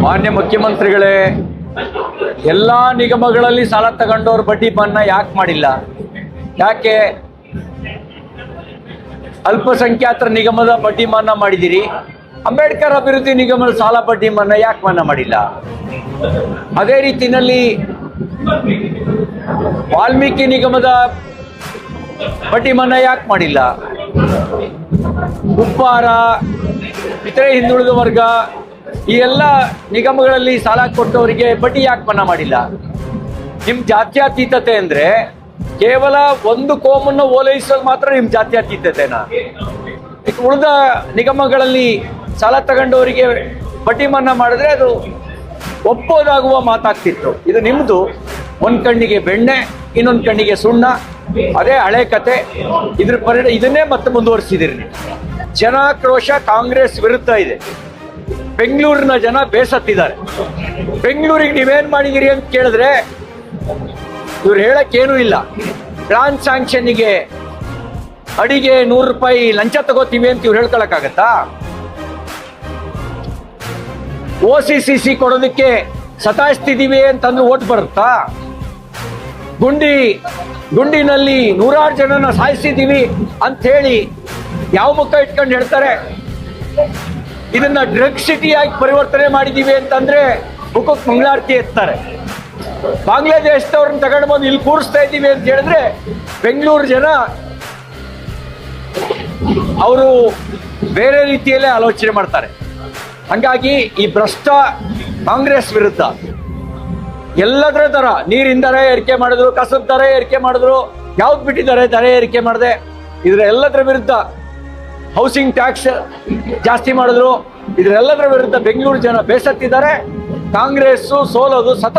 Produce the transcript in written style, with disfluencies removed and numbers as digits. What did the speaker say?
ಮಾನ್ಯ ಮುಖ್ಯಮಂತ್ರಿಗಳೇ, ಎಲ್ಲ ನಿಗಮಗಳಲ್ಲಿ ಸಾಲ ತಗೊಂಡವ್ರ ಬಡ್ಡಿ ಮನ್ನಾ ಯಾಕೆ ಮಾಡಿಲ್ಲ? ಯಾಕೆ ಅಲ್ಪಸಂಖ್ಯಾತರ ನಿಗಮದ ಬಡ್ಡಿ ಮನ್ನಾ ಮಾಡಿದಿರಿ, ಅಂಬೇಡ್ಕರ್ ಅಭಿವೃದ್ಧಿ ನಿಗಮದ ಸಾಲ ಬಡ್ಡಿ ಮನ್ನಾ ಯಾಕೆ ಮನ್ನಾ ಮಾಡಿಲ್ಲ? ಅದೇ ರೀತಿಯಲ್ಲಿ ವಾಲ್ಮೀಕಿ ನಿಗಮದ ಬಡ್ಡಿ ಮನ್ನಾ ಯಾಕೆ ಮಾಡಿಲ್ಲ? ಉಪ್ಪಾರ, ಇತರೆ ಹಿಂದುಳಿದ ವರ್ಗ, ಈ ಎಲ್ಲ ನಿಗಮಗಳಲ್ಲಿ ಸಾಲ ಕೊಟ್ಟವರಿಗೆ ಬಡ್ಡಿ ಯಾಕೆ ಮನ್ನಾ ಮಾಡಿಲ್ಲ? ನಿಮ್ಮ ಜಾತ್ಯತೀತತೆ ಅಂದ್ರೆ ಕೇವಲ ಒಂದು ಕೋಮನ್ನು ಓಲೈಸೋದು ಮಾತ್ರ ನಿಮ್ಮ ಜಾತ್ಯತೀತತೆನಾ? ಉಳಿದ ನಿಗಮಗಳಲ್ಲಿ ಸಾಲ ತಗೊಂಡವರಿಗೆ ಬಡ್ಡಿ ಮನ್ನಾ ಮಾಡಿದ್ರೆ ಅದು ಒಪ್ಪೋದಾಗುವ ಮಾತಾಗ್ತಿತ್ತು. ಇದು ನಿಮ್ಮದು ಒಂದು ಕಣ್ಣಿಗೆ ಬೆಣ್ಣೆ, ಇನ್ನೊಂದು ಕಣ್ಣಿಗೆ ಸುಣ್ಣ, ಅದೇ ಹಳೆ ಕತೆ. ಇದನ್ನೇ ಮತ್ತೆ ಮುಂದುವರಿಸಿದಿರಿ. ಜನಾಕ್ರೋಶ ಕಾಂಗ್ರೆಸ್ ವಿರುದ್ಧ ಇದೆ. ಬೆಂಗಳೂರಿನ ಜನ ಬೇಸತ್ತಿದ್ದಾರೆ. ಬೆಂಗಳೂರಿಗೆ ನೀವೇನ್ ಮಾಡಿದಿರಿ ಅಂತ ಕೇಳಿದ್ರೆ ಇವ್ರು ಹೇಳಕ್ಕೇನೂ ಇಲ್ಲ. ಪ್ಲಾನ್ ಸ್ಯಾಂಕ್ಷನ್ಗೆ ಅಡಿಗೆ 100 ರೂಪಾಯಿ ಲಂಚ ತಗೋತೀವಿ ಅಂತ ಇವ್ರು ಹೇಳ್ಕೊಳಕ್ಕಾಗತ್ತಾ? OCCC ಕೊಡೋದಕ್ಕೆ ಸತಾಯಿಸ್ತಿದೀವಿ ಅಂತಂದ್ರೆ ಓಟ್ ಬರುತ್ತಾ? ಗುಂಡಿನಲ್ಲಿ 100 ಜನನ ಸಾಯಿಸಿದೀವಿ ಅಂತ ಹೇಳಿ ಯಾವ ಮುಖ ಇಟ್ಕೊಂಡು ಹೇಳ್ತಾರೆ? ಇದನ್ನ ಡ್ರಗ್ ಸಿಟಿಯಾಗಿ ಪರಿವರ್ತನೆ ಮಾಡಿದೀವಿ ಅಂತಂದ್ರೆ ಮುಖಕ್ಕೆ ಮಂಗಳಾರತಿ ಎತ್ತಾರೆ. ಬಾಂಗ್ಲಾದೇಶದವ್ರನ್ನ ತಗೊಂಡು ಬಂದು ಇಲ್ಲಿ ಕೂರಿಸ್ತಾ ಇದ್ದೀವಿ ಅಂತ ಹೇಳಿದ್ರೆ ಬೆಂಗಳೂರು ಜನ ಅವರು ಬೇರೆ ರೀತಿಯಲ್ಲೇ ಆಲೋಚನೆ ಮಾಡ್ತಾರೆ. ಹಂಗಾಗಿ ಈ ಭ್ರಷ್ಟ ಕಾಂಗ್ರೆಸ್ ವಿರುದ್ಧ ಎಲ್ಲದರ ದರ, ನೀರಿನ ದರ ಏರಿಕೆ ಮಾಡಿದ್ರು, ಕಸದ ದರ ಏರಿಕೆ ಮಾಡಿದ್ರು, ಯಾವ್ದು ಬಿಟ್ಟಿದ್ದಾರೆ ದರ ಏರಿಕೆ ಮಾಡದೆ, ಇದ್ರ ಎಲ್ಲದರ ವಿರುದ್ಧ ಹೌಸಿಂಗ್ ಟ್ಯಾಕ್ಸ್ ಜಾಸ್ತಿ ಮಾಡಿದ್ರು. ಇದರೆಲ್ಲದರ ವಿರುದ್ಧ ಬೆಂಗಳೂರು ಜನ ಬೇಸತ್ತಿದ್ದಾರೆ. ಕಾಂಗ್ರೆಸ್ ಸೋಲೋದು ಸತ